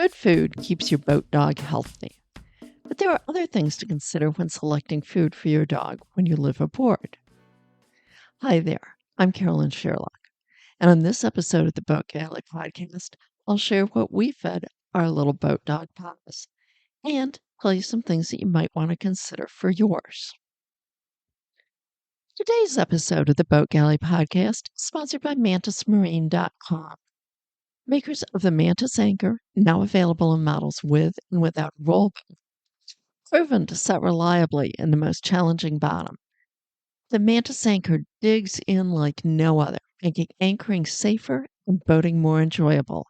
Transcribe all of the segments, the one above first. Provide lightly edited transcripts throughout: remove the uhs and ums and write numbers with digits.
Good food keeps your boat dog healthy, but there are other things to consider when selecting food for your dog when you live aboard. Hi there, I'm Carolyn Sherlock, and on this episode of the Boat Galley podcast, I'll share what we fed our little boat dog Papas and tell you some things that you might want to consider for yours. Today's episode of the Boat Galley podcast is sponsored by MantisMarine.com. Makers of the Mantis Anchor, now available in models with and without roll bar, proven to set reliably in the most challenging bottom. The Mantis Anchor digs in like no other, making anchoring safer and boating more enjoyable.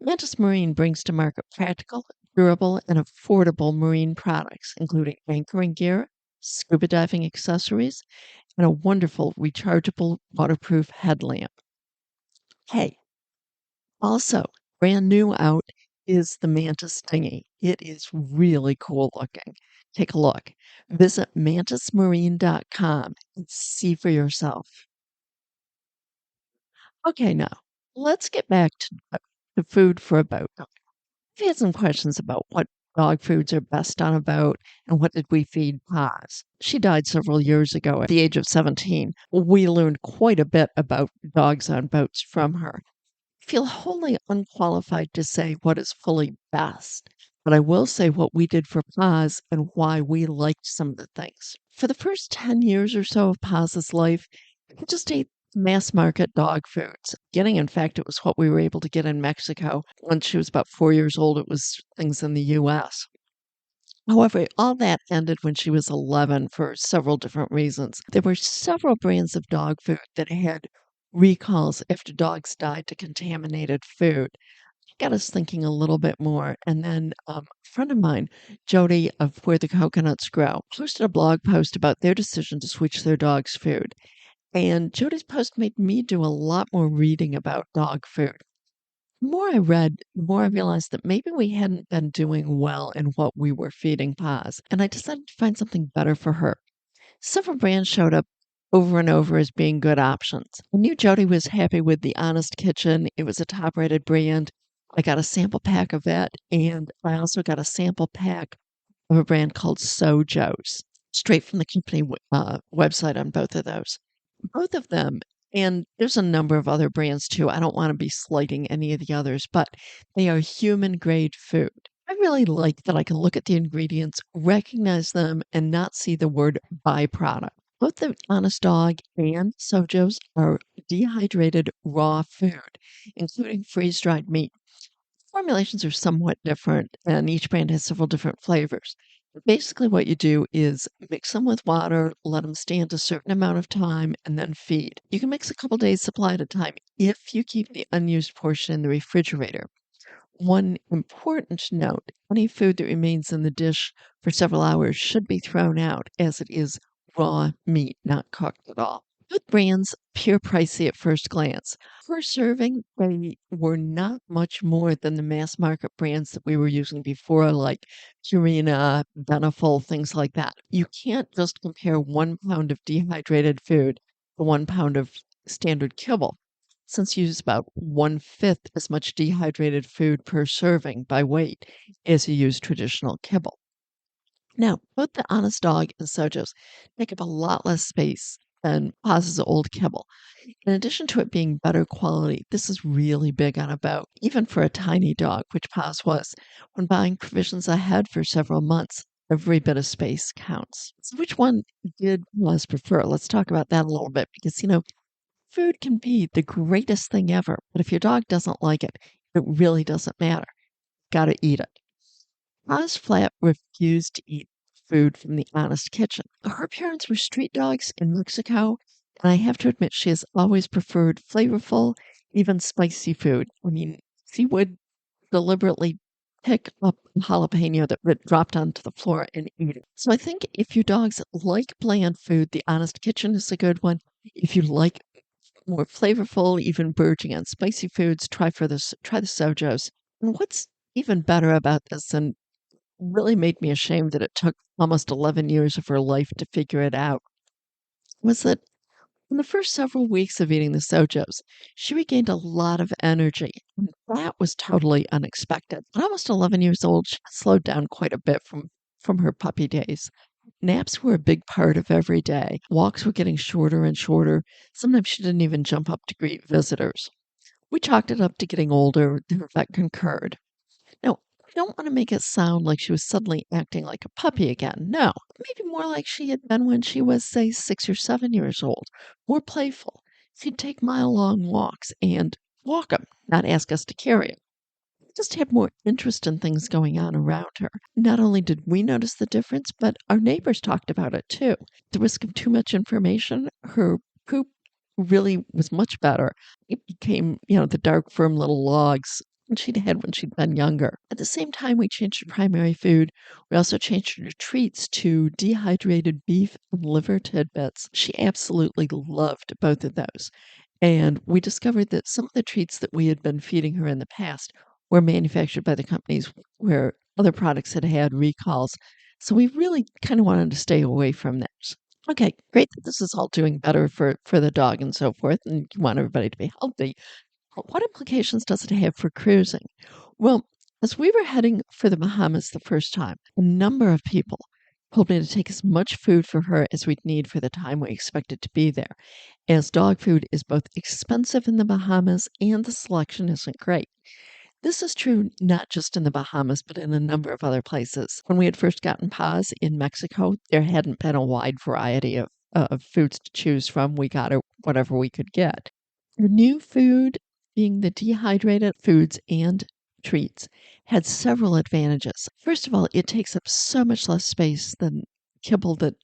Mantis Marine brings to market practical, durable, and affordable marine products, including anchoring gear, scuba diving accessories, and a wonderful rechargeable waterproof headlamp. Hey, also, brand new out is the Mantis dinghy. It is really cool looking. Take a look. Visit mantismarine.com and see for yourself. Okay, now let's get back to the food for a boat. I've had some questions about what dog foods are best on a boat and what did we feed Paz. She died several years ago at the age of 17. We learned quite a bit about dogs on boats from her. Feel wholly unqualified to say what is fully best, but I will say what we did for Paz and why we liked some of the things. For the first 10 years or so of Paz's life, we just ate mass market dog foods. In fact, it was what we were able to get in Mexico. Once she was about 4 years old, it was things in the US. However, all that ended when she was 11 for several different reasons. There were several brands of dog food that had recalls after dogs died to contaminated food. It got us thinking a little bit more. And then a friend of mine, Jody of Where the Coconuts Grow, posted a blog post about their decision to switch their dog's food. And Jody's post made me do a lot more reading about dog food. The more I read, the more I realized that maybe we hadn't been doing well in what we were feeding Paz, and I decided to find something better for her. Several brands showed up over and over as being good options. I knew Jody was happy with the Honest Kitchen. It was a top-rated brand. I got a sample pack of it, and I also got a sample pack of a brand called Sojo's, straight from the company website on both of those. Both of them, and there's a number of other brands too. I don't want to be slighting any of the others, but they are human grade food. I really like that I can look at the ingredients, recognize them, and not see the word byproduct. Both the Honest Dog and Sojo's are dehydrated raw food, including freeze dried meat. Formulations are somewhat different, and each brand has several different flavors. Basically, what you do is mix them with water, let them stand a certain amount of time, and then feed. You can mix a couple days' supply at a time if you keep the unused portion in the refrigerator. One important note, any food that remains in the dish for several hours should be thrown out, as it is raw meat, not cooked at all. Both brands appear pricey at first glance. Per serving, they were not much more than the mass market brands that we were using before, like Purina, Beneful, things like that. You can't just compare 1 pound of dehydrated food to 1 pound of standard kibble, since you use about 1/5 as much dehydrated food per serving by weight as you use traditional kibble. Now, both the Honest Dog and Sojo's take up a lot less space than Paz's old kibble. In addition to it being better quality, this is really big on a boat, even for a tiny dog, which Paz was. When buying provisions ahead for several months, every bit of space counts. So which one did Paz prefer? Let's talk about that a little bit because, food can be the greatest thing ever, but if your dog doesn't like it, it really doesn't matter. Gotta eat it. Paz flat refused to eat food from the Honest Kitchen. Her parents were street dogs in Mexico, and I have to admit she has always preferred flavorful, even spicy food. I mean, she would deliberately pick up a jalapeno that dropped onto the floor and eat it. So I think if your dogs like bland food, the Honest Kitchen is a good one. If you like more flavorful, even verging on spicy foods, try the Sojo's. And what's even better about this, and really made me ashamed that it took almost 11 years of her life to figure it out, was that In the first several weeks of eating the Sojos, she regained a lot of energy. And that was totally unexpected. At almost 11 years old, she slowed down quite a bit from her puppy days. Naps were a big part of every day. Walks were getting shorter and shorter. Sometimes she didn't even jump up to greet visitors. We chalked it up to getting older. The vet concurred. Now, I don't want to make it sound like she was suddenly acting like a puppy again. No, maybe more like she had been when she was, say, 6 or 7 years old, more playful. She'd take mile-long walks and walk 'em, not ask us to carry 'em. Just had more interest in things going on around her. Not only did we notice the difference, but our neighbors talked about it too. At the risk of too much information, her poop really was much better. It became, the dark, firm little logs that she'd had when she'd been younger. At the same time we changed her primary food, we also changed her treats to dehydrated beef and liver tidbits. She absolutely loved both of those. And we discovered that some of the treats that we had been feeding her in the past were manufactured by the companies where other products had had recalls. So we really kind of wanted to stay away from those. Okay, great that this is all doing better for the dog and so forth, and you want everybody to be healthy. But what implications does it have for cruising? Well, as we were heading for the Bahamas the first time, a number of people told me to take as much food for her as we'd need for the time we expected to be there, as dog food is both expensive in the Bahamas and the selection isn't great. This is true not just in the Bahamas, but in a number of other places. When we had first gotten Paz in Mexico, there hadn't been a wide variety of foods to choose from. We got her whatever we could get. The new food, being the dehydrated foods and treats, had several advantages. First of all, it takes up so much less space than kibble that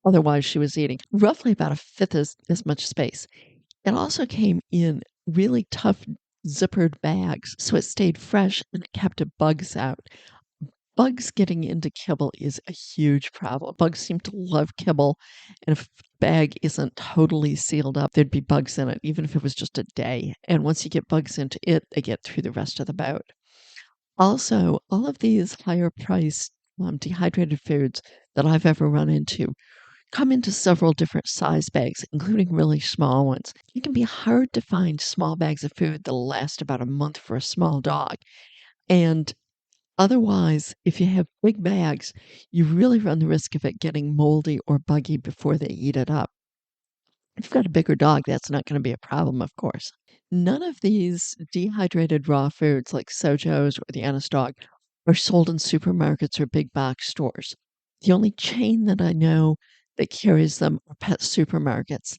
otherwise she was eating, roughly about a fifth as much space. It also came in really tough zippered bags, so it stayed fresh and it kept the bugs out. Bugs getting into kibble is a huge problem. Bugs seem to love kibble, and if a bag isn't totally sealed up, there'd be bugs in it, even if it was just a day. And once you get bugs into it, they get through the rest of the boat. Also, all of these higher priced dehydrated foods that I've ever run into come into several different size bags, including really small ones. It can be hard to find small bags of food that'll last about a month for a small dog. And otherwise, if you have big bags, you really run the risk of it getting moldy or buggy before they eat it up. If you've got a bigger dog, that's not going to be a problem, of course. None of these dehydrated raw foods like Sojos or the Honest Dog are sold in supermarkets or big box stores. The only chain that I know that carries them are pet supermarkets,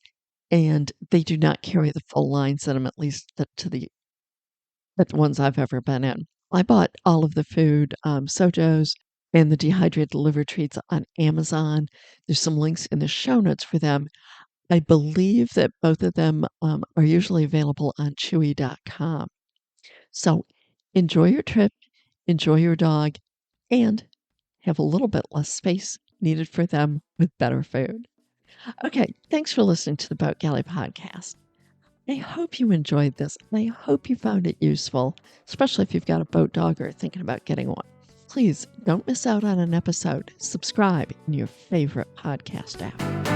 and they do not carry the full lines in them, at least the ones I've ever been in. I bought all of the food, Sojos and the dehydrated liver treats on Amazon. There's some links in the show notes for them. I believe that both of them are usually available on Chewy.com. So enjoy your trip, enjoy your dog, and have a little bit less space needed for them with better food. Okay, thanks for listening to the Boat Galley podcast. I hope you enjoyed this, and I hope you found it useful, especially if you've got a boat dog or are thinking about getting one. Please don't miss out on an episode. Subscribe in your favorite podcast app.